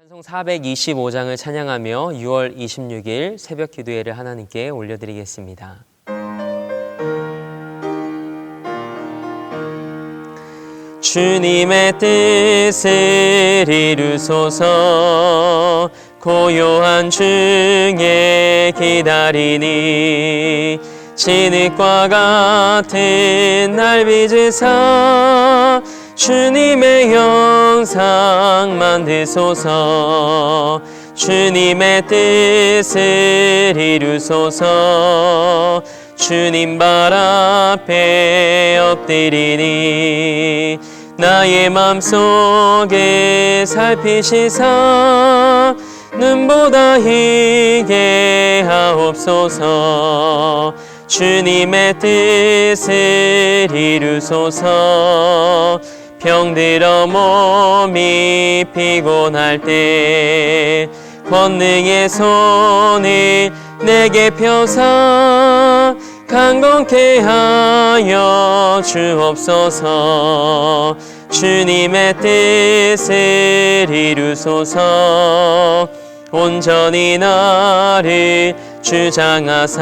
찬송 425장을 찬양하며 6월 26일 새벽 기도회를 하나님께 올려드리겠습니다. 주님의 뜻을 이루소서. 고요한 중에 기다리니 진흙과 같은 날 빚으사 주님의 영상 만드소서. 주님의 뜻을 이루소서. 주님 발 앞에 엎드리니 나의 맘속에 살피시사 눈보다 희게 하옵소서. 주님의 뜻을 이루소서. 병들어 몸이 피곤할 때 권능의 손을 내게 펴사 강건케 하여 주옵소서. 주님의 뜻을 이루소서. 온전히 나를 주장하사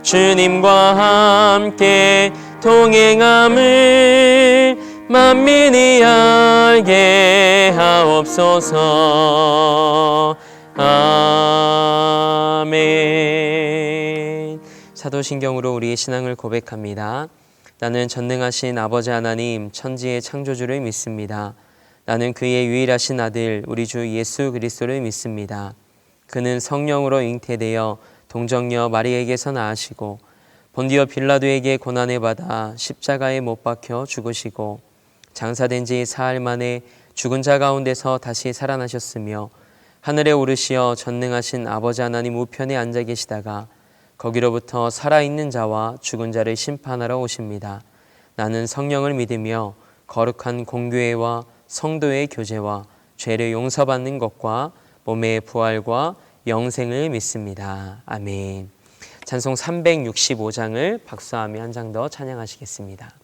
주님과 함께 동행함을 만민이 알게 하옵소서. 아멘. 사도신경으로 우리의 신앙을 고백합니다. 나는 전능하신 아버지 하나님 천지의 창조주를 믿습니다. 나는 그의 유일하신 아들 우리 주 예수 그리스도를 믿습니다. 그는 성령으로 잉태되어 동정녀 마리에게서 나으시고 본디오 빌라도에게 고난을 받아 십자가에 못 박혀 죽으시고 장사된 지 사흘 만에 죽은 자 가운데서 다시 살아나셨으며 하늘에 오르시어 전능하신 아버지 하나님 우편에 앉아 계시다가 거기로부터 살아있는 자와 죽은 자를 심판하러 오십니다. 나는 성령을 믿으며 거룩한 공교회와 성도의 교제와 죄를 용서받는 것과 몸의 부활과 영생을 믿습니다. 아멘. 찬송 365장을 박수하며 한 장 더 찬양하시겠습니다.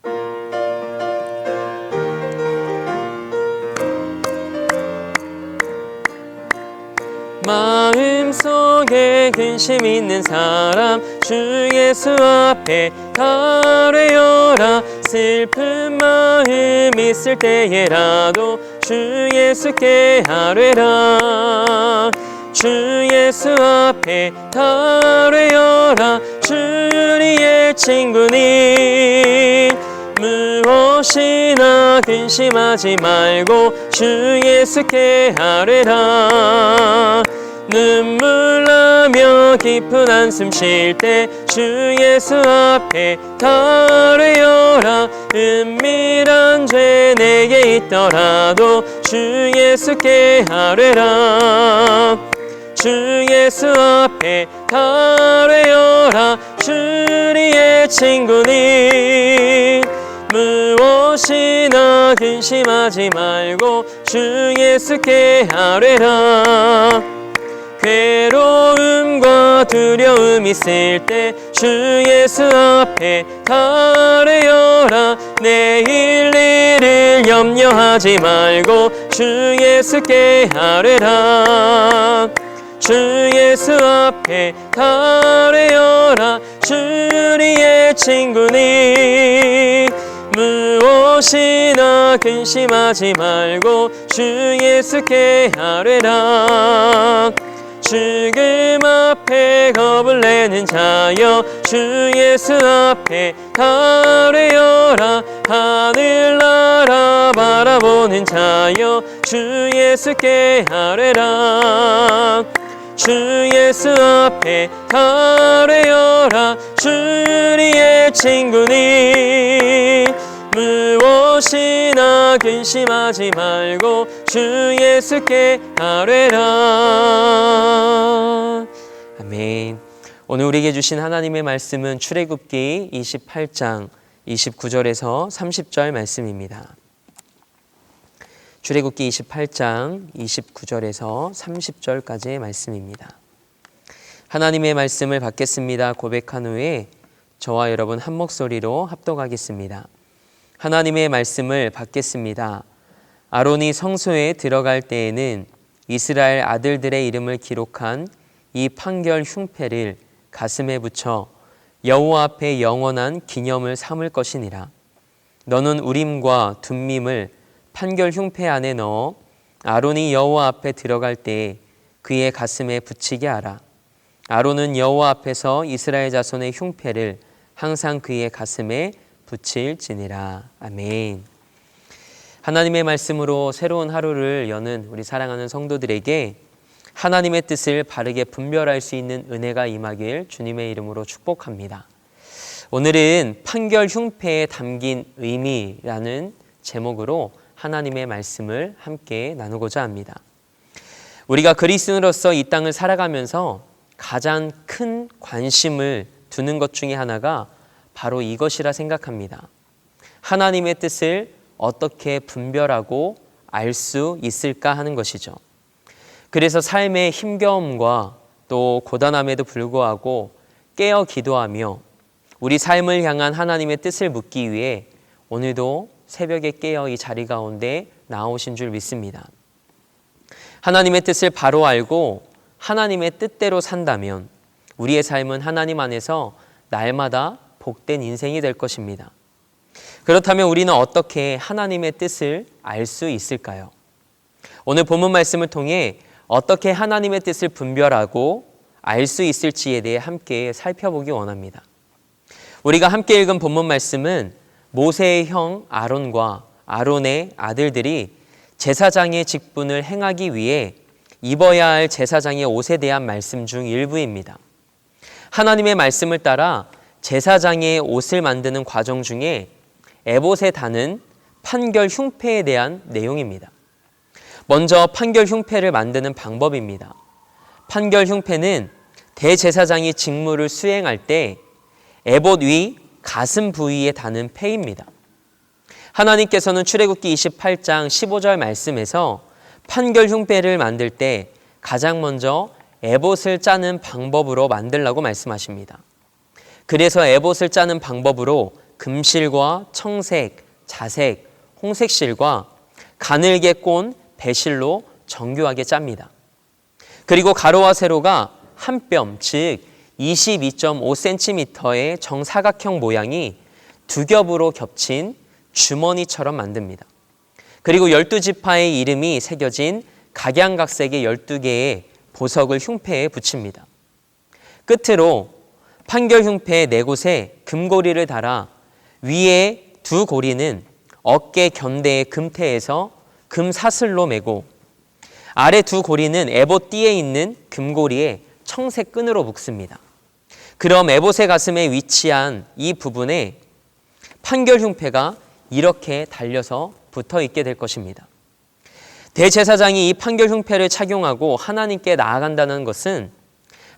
마음속에 근심 있는 사람 주 예수 앞에 달뢰어라. 슬픈 마음 있을 때에라도 주 예수께 아뢰라. 주 예수 앞에 달뢰어라. 주리의 친구니 무엇이나 근심하지 말고 주 예수께 아뢰라. 눈물 나며 깊은 한숨 쉴 때 주 예수 앞에 달뢰어라. 은밀한 죄 내게 있더라도 주 예수께 아뢰라. 주 예수 앞에 달뢰어라. 주리의 친구니 무엇이나 근심하지 말고 주 예수께 아뢰라. 괴로움과 두려움 있을 때 주 예수 앞에 달뢰어라. 내일 일을 염려하지 말고 주 예수께 아뢰라. 주 예수 앞에 달뢰어라. 주리의 친구니 무엇이나 근심하지 말고 주 예수께 아뢰라. 죽음 앞에 겁을 내는 자여 주 예수 앞에 달뢰어라. 하늘나라 바라보는 자여 주 예수께 아뢰라. 주 예수 앞에 달뢰어라. 주리의 친구니 무엇이나 근심하지 말고 주 예수께 아뢰라. 아멘. 오늘 우리에게 주신 하나님의 말씀은 출애굽기 28장 29절에서 30절 말씀입니다. 출애굽기 28장 29절에서 30절까지의 말씀입니다. 하나님의 말씀을 받겠습니다 고백한 후에 저와 여러분 한 목소리로 합독하겠습니다. 하나님의 말씀을 받겠습니다. 아론이 성소에 들어갈 때에는 이스라엘 아들들의 이름을 기록한 이 판결 흉패를 가슴에 붙여 여호와 앞에 영원한 기념을 삼을 것이니라. 너는 우림과 둠밈을 판결 흉패 안에 넣어 아론이 여호와 앞에 들어갈 때에 그의 가슴에 붙이게 하라. 아론은 여호와 앞에서 이스라엘 자손의 흉패를 항상 그의 가슴에 붙일지니라. 아멘. 하나님의 말씀으로 새로운 하루를 여는 우리 사랑하는 성도들에게 하나님의 뜻을 바르게 분별할 수 있는 은혜가 임하길 주님의 이름으로 축복합니다. 오늘은 판결 흉패에 담긴 의미라는 제목으로 하나님의 말씀을 함께 나누고자 합니다. 우리가 그리스도인으로서 이 땅을 살아가면서 가장 큰 관심을 두는 것 중에 하나가 바로 이것이라 생각합니다. 하나님의 뜻을 어떻게 분별하고 알 수 있을까 하는 것이죠. 그래서 삶의 힘겨움과 또 고단함에도 불구하고 깨어 기도하며 우리 삶을 향한 하나님의 뜻을 묻기 위해 오늘도 새벽에 깨어 이 자리 가운데 나오신 줄 믿습니다. 하나님의 뜻을 바로 알고 하나님의 뜻대로 산다면 우리의 삶은 하나님 안에서 날마다 복된 인생이 될 것입니다. 그렇다면 우리는 어떻게 하나님의 뜻을 알 수 있을까요? 오늘 본문 말씀을 통해 어떻게 하나님의 뜻을 분별하고 알 수 있을지에 대해 함께 살펴보기 원합니다. 우리가 함께 읽은 본문 말씀은 모세의 형 아론과 아론의 아들들이 제사장의 직분을 행하기 위해 입어야 할 제사장의 옷에 대한 말씀 중 일부입니다. 하나님의 말씀을 따라 제사장의 옷을 만드는 과정 중에 에봇에 다는 판결 흉패에 대한 내용입니다. 먼저 판결 흉패를 만드는 방법입니다. 판결 흉패는 대제사장이 직무를 수행할 때 에봇 위 가슴 부위에 다는 패입니다. 하나님께서는 출애굽기 28장 15절 말씀에서 판결 흉패를 만들 때 가장 먼저 에봇을 짜는 방법으로 만들라고 말씀하십니다. 그래서 에봇을 짜는 방법으로 금실과 청색, 자색, 홍색실과 가늘게 꼰 배실로 정교하게 짭니다. 그리고 가로와 세로가 한 뼘, 즉 22.5cm의 정사각형 모양이 두 겹으로 겹친 주머니처럼 만듭니다. 그리고 12지파의 이름이 새겨진 각양각색의 12개의 보석을 흉패에 붙입니다. 끝으로 판결 흉패 4곳에 금고리를 달아 위에 두 고리는 어깨 견대의 금태에서 금사슬로 매고 아래 두 고리는 에봇 띠에 있는 금고리에 청색 끈으로 묶습니다. 그럼 에봇의 가슴에 위치한 이 부분에 판결 흉패가 이렇게 달려서 붙어 있게 될 것입니다. 대제사장이 이 판결 흉패를 착용하고 하나님께 나아간다는 것은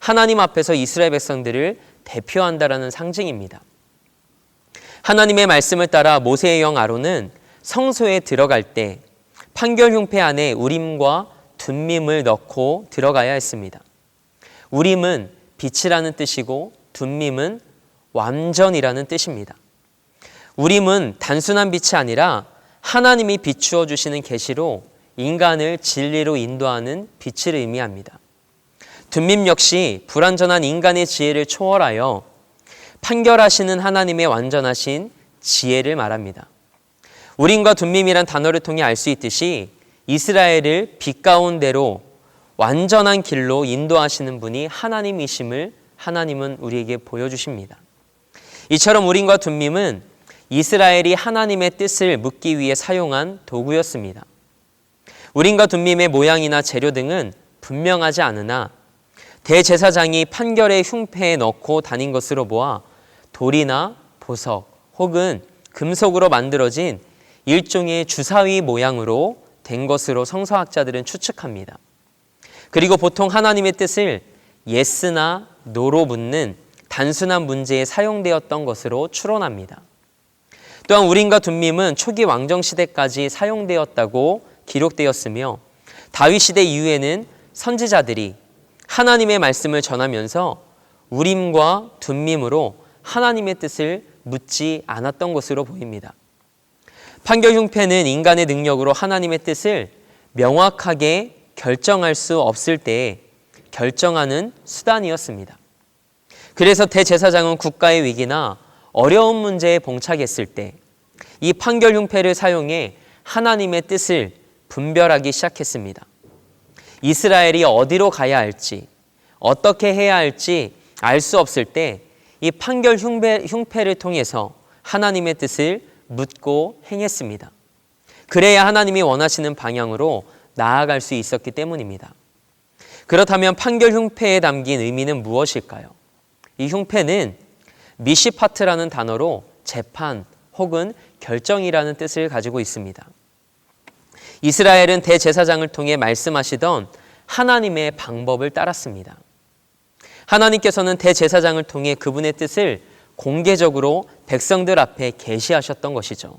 하나님 앞에서 이스라엘 백성들을 대표한다라는 상징입니다. 하나님의 말씀을 따라 모세의 형 아론은 성소에 들어갈 때 판결 흉패 안에 우림과 둠밈을 넣고 들어가야 했습니다. 우림은 빛이라는 뜻이고 둠밈은 완전이라는 뜻입니다. 우림은 단순한 빛이 아니라 하나님이 비추어 주시는 계시로 인간을 진리로 인도하는 빛을 의미합니다. 둠밈 역시 불완전한 인간의 지혜를 초월하여 판결하시는 하나님의 완전하신 지혜를 말합니다. 우림과 둠밈이란 단어를 통해 알 수 있듯이 이스라엘을 빛 가운데로 완전한 길로 인도하시는 분이 하나님이심을 하나님은 우리에게 보여주십니다. 이처럼 우림과 둠밈은 이스라엘이 하나님의 뜻을 묻기 위해 사용한 도구였습니다. 우림과 둠밈의 모양이나 재료 등은 분명하지 않으나 대제사장이 판결의 흉패에 넣고 다닌 것으로 보아 돌이나 보석 혹은 금속으로 만들어진 일종의 주사위 모양으로 된 것으로 성서학자들은 추측합니다. 그리고 보통 하나님의 뜻을 예스나 노로 묻는 단순한 문제에 사용되었던 것으로 추론합니다. 또한 우림과 둠밈은 초기 왕정시대까지 사용되었다고 기록되었으며 다윗시대 이후에는 선지자들이 하나님의 말씀을 전하면서 우림과 둠밈으로 하나님의 뜻을 묻지 않았던 것으로 보입니다. 판결 흉패는 인간의 능력으로 하나님의 뜻을 명확하게 결정할 수 없을 때에 결정하는 수단이었습니다. 그래서 대제사장은 국가의 위기나 어려운 문제에 봉착했을 때 이 판결 흉패를 사용해 하나님의 뜻을 분별하기 시작했습니다. 이스라엘이 어디로 가야 할지, 어떻게 해야 할지 알 수 없을 때 이 판결 흉패를 통해서 하나님의 뜻을 묻고 행했습니다. 그래야 하나님이 원하시는 방향으로 나아갈 수 있었기 때문입니다. 그렇다면 판결 흉패에 담긴 의미는 무엇일까요? 이 흉패는 미시파트라는 단어로 재판 혹은 결정이라는 뜻을 가지고 있습니다. 이스라엘은 대제사장을 통해 말씀하시던 하나님의 방법을 따랐습니다. 하나님께서는 대제사장을 통해 그분의 뜻을 공개적으로 백성들 앞에 계시하셨던 것이죠.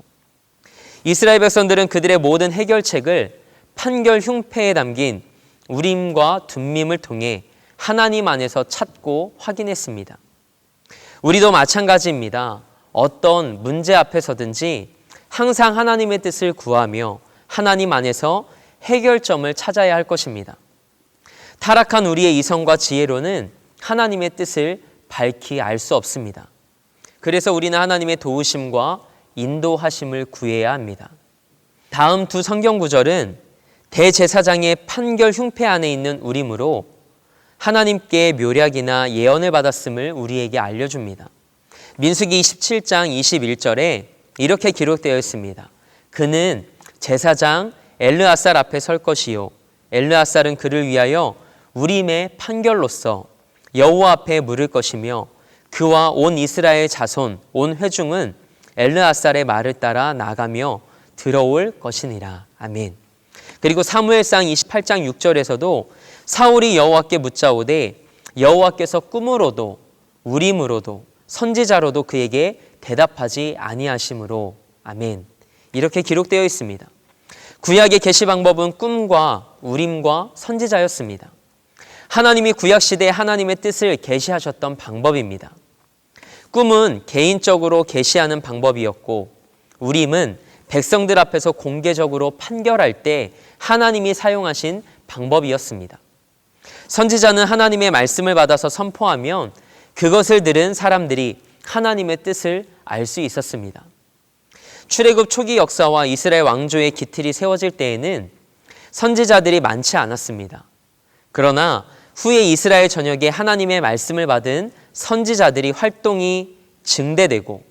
이스라엘 백성들은 그들의 모든 해결책을 판결 흉패에 담긴 우림과 둠밈을 통해 하나님 안에서 찾고 확인했습니다. 우리도 마찬가지입니다. 어떤 문제 앞에서든지 항상 하나님의 뜻을 구하며 하나님 안에서 해결점을 찾아야 할 것입니다. 타락한 우리의 이성과 지혜로는 하나님의 뜻을 밝히 알 수 없습니다. 그래서 우리는 하나님의 도우심과 인도하심을 구해야 합니다. 다음 두 성경 구절은 대제사장의 판결 흉패 안에 있는 우림으로 하나님께 묘략이나 예언을 받았음을 우리에게 알려줍니다. 민수기 27장 21절에 이렇게 기록되어 있습니다. 그는 제사장 엘르아살 앞에 설 것이요 엘르아살은 그를 위하여 우림의 판결로서 여호와 앞에 물을 것이며 그와 온 이스라엘 자손 온 회중은 엘르아살의 말을 따라 나가며 들어올 것이니라. 아멘. 그리고 사무엘상 28장 6절에서도 사울이 여호와께 묻자오되 여호와께서 꿈으로도 우림으로도 선지자로도 그에게 대답하지 아니하심으로. 아멘. 이렇게 기록되어 있습니다. 구약의 계시 방법은 꿈과 우림과 선지자였습니다. 하나님이 구약시대에 하나님의 뜻을 계시하셨던 방법입니다. 꿈은 개인적으로 계시하는 방법이었고 우림은 백성들 앞에서 공개적으로 판결할 때 하나님이 사용하신 방법이었습니다. 선지자는 하나님의 말씀을 받아서 선포하면 그것을 들은 사람들이 하나님의 뜻을 알 수 있었습니다. 출애굽 초기 역사와 이스라엘 왕조의 기틀이 세워질 때에는 선지자들이 많지 않았습니다. 그러나 후에 이스라엘 전역에 하나님의 말씀을 받은 선지자들이 활동이 증대되고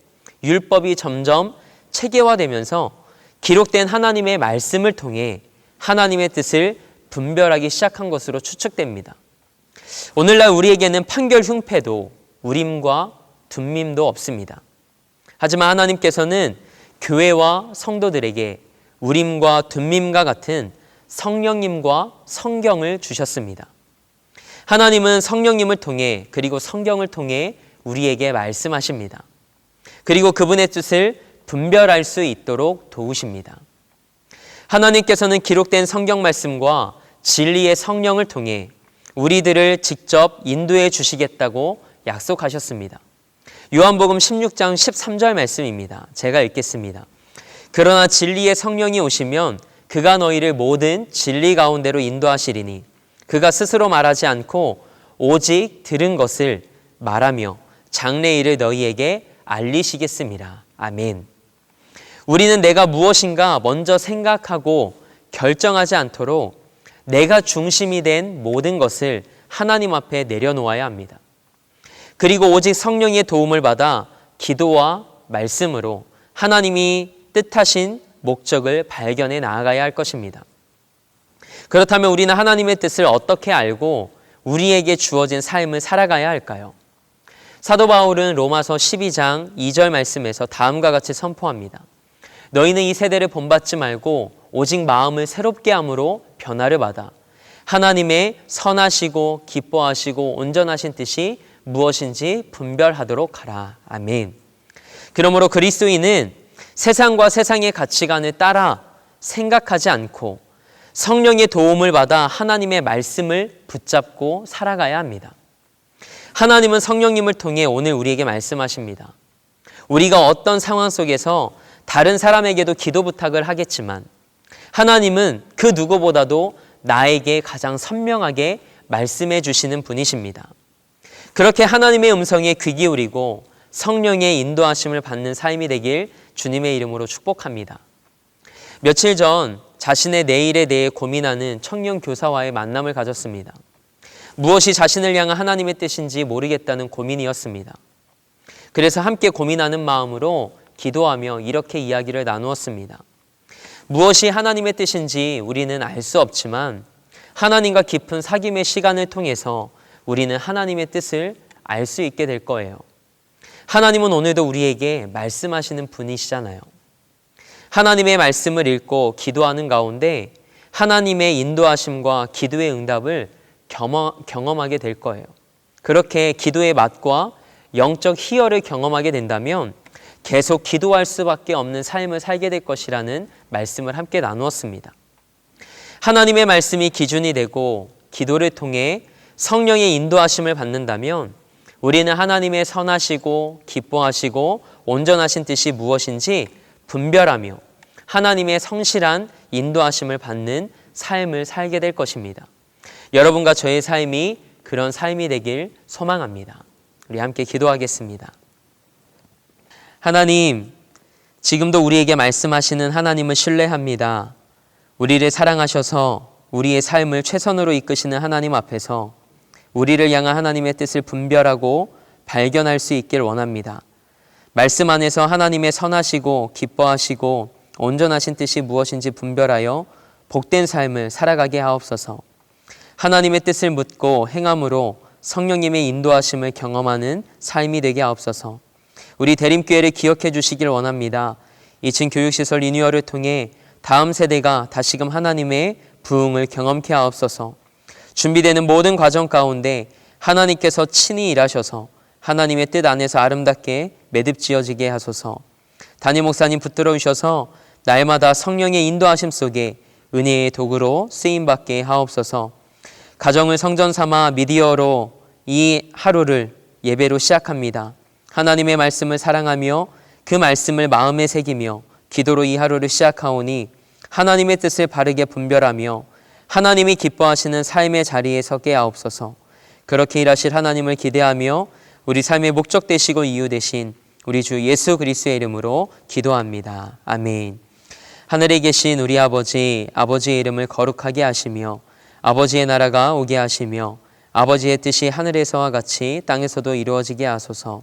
율법이 점점 체계화되면서 기록된 하나님의 말씀을 통해 하나님의 뜻을 분별하기 시작한 것으로 추측됩니다. 오늘날 우리에게는 판결 흉패도 우림과 둠밈도 없습니다. 하지만 하나님께서는 교회와 성도들에게 우림과 둠밈과 같은 성령님과 성경을 주셨습니다. 하나님은 성령님을 통해 그리고 성경을 통해 우리에게 말씀하십니다. 그리고 그분의 뜻을 분별할 수 있도록 도우십니다. 하나님께서는 기록된 성경 말씀과 진리의 성령을 통해 우리들을 직접 인도해 주시겠다고 약속하셨습니다. 요한복음 16장 13절 말씀입니다. 제가 읽겠습니다. 그러나 진리의 성령이 오시면 그가 너희를 모든 진리 가운데로 인도하시리니 그가 스스로 말하지 않고 오직 들은 것을 말하며 장래일을 너희에게 알리시겠습니다. 아멘. 우리는 내가 무엇인가 먼저 생각하고 결정하지 않도록 내가 중심이 된 모든 것을 하나님 앞에 내려놓아야 합니다. 그리고 오직 성령의 도움을 받아 기도와 말씀으로 하나님이 뜻하신 목적을 발견해 나아가야 할 것입니다. 그렇다면 우리는 하나님의 뜻을 어떻게 알고 우리에게 주어진 삶을 살아가야 할까요? 사도 바울은 로마서 12장 2절 말씀에서 다음과 같이 선포합니다. 너희는 이 세대를 본받지 말고 오직 마음을 새롭게 함으로 변화를 받아 하나님의 선하시고 기뻐하시고 온전하신 뜻이 무엇인지 분별하도록 하라. 아멘. 그러므로 그리스도인은 세상과 세상의 가치관을 따라 생각하지 않고 성령의 도움을 받아 하나님의 말씀을 붙잡고 살아가야 합니다. 하나님은 성령님을 통해 오늘 우리에게 말씀하십니다. 우리가 어떤 상황 속에서 다른 사람에게도 기도 부탁을 하겠지만 하나님은 그 누구보다도 나에게 가장 선명하게 말씀해 주시는 분이십니다. 그렇게 하나님의 음성에 귀 기울이고 성령의 인도하심을 받는 삶이 되길 주님의 이름으로 축복합니다. 며칠 전 자신의 내일에 대해 고민하는 청년 교사와의 만남을 가졌습니다. 무엇이 자신을 향한 하나님의 뜻인지 모르겠다는 고민이었습니다. 그래서 함께 고민하는 마음으로 기도하며 이렇게 이야기를 나누었습니다. 무엇이 하나님의 뜻인지 우리는 알 수 없지만 하나님과 깊은 사귐의 시간을 통해서 우리는 하나님의 뜻을 알 수 있게 될 거예요. 하나님은 오늘도 우리에게 말씀하시는 분이시잖아요. 하나님의 말씀을 읽고 기도하는 가운데 하나님의 인도하심과 기도의 응답을 경험하게 될 거예요. 그렇게 기도의 맛과 영적 희열을 경험하게 된다면 계속 기도할 수밖에 없는 삶을 살게 될 것이라는 말씀을 함께 나누었습니다. 하나님의 말씀이 기준이 되고 기도를 통해 성령의 인도하심을 받는다면 우리는 하나님의 선하시고 기뻐하시고 온전하신 뜻이 무엇인지 분별하며 하나님의 성실한 인도하심을 받는 삶을 살게 될 것입니다. 여러분과 저의 삶이 그런 삶이 되길 소망합니다. 우리 함께 기도하겠습니다. 하나님, 지금도 우리에게 말씀하시는 하나님을 신뢰합니다. 우리를 사랑하셔서 우리의 삶을 최선으로 이끄시는 하나님 앞에서 우리를 향한 하나님의 뜻을 분별하고 발견할 수 있길 원합니다. 말씀 안에서 하나님의 선하시고 기뻐하시고 온전하신 뜻이 무엇인지 분별하여 복된 삶을 살아가게 하옵소서. 하나님의 뜻을 묻고 행함으로 성령님의 인도하심을 경험하는 삶이 되게 하옵소서. 우리 대림교회를 기억해 주시길 원합니다. 2층 교육시설 리뉴얼을 통해 다음 세대가 다시금 하나님의 부흥을 경험케 하옵소서. 준비되는 모든 과정 가운데 하나님께서 친히 일하셔서 하나님의 뜻 안에서 아름답게 매듭지어지게 하소서. 담임 목사님 붙들어 주셔서 날마다 성령의 인도하심 속에 은혜의 도구로 쓰임받게 하옵소서. 가정을 성전 삼아 미디어로 이 하루를 예배로 시작합니다. 하나님의 말씀을 사랑하며 그 말씀을 마음에 새기며 기도로 이 하루를 시작하오니 하나님의 뜻을 바르게 분별하며 하나님이 기뻐하시는 삶의 자리에 서게 하옵소서. 그렇게 일하실 하나님을 기대하며 우리 삶의 목적 되시고 이유 되신 우리 주 예수 그리스도의 이름으로 기도합니다. 아멘. 하늘에 계신 우리 아버지, 아버지의 이름을 거룩하게 하시며 아버지의 나라가 오게 하시며 아버지의 뜻이 하늘에서와 같이 땅에서도 이루어지게 하소서.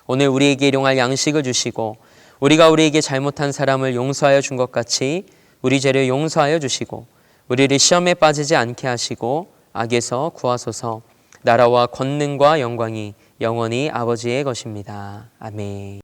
오늘 우리에게 일용할 양식을 주시고 우리가 우리에게 잘못한 사람을 용서하여 준 것 같이 우리 죄를 용서하여 주시고 우리를 시험에 빠지지 않게 하시고 악에서 구하소서. 나라와 권능과 영광이 영원히 아버지의 것입니다. 아멘.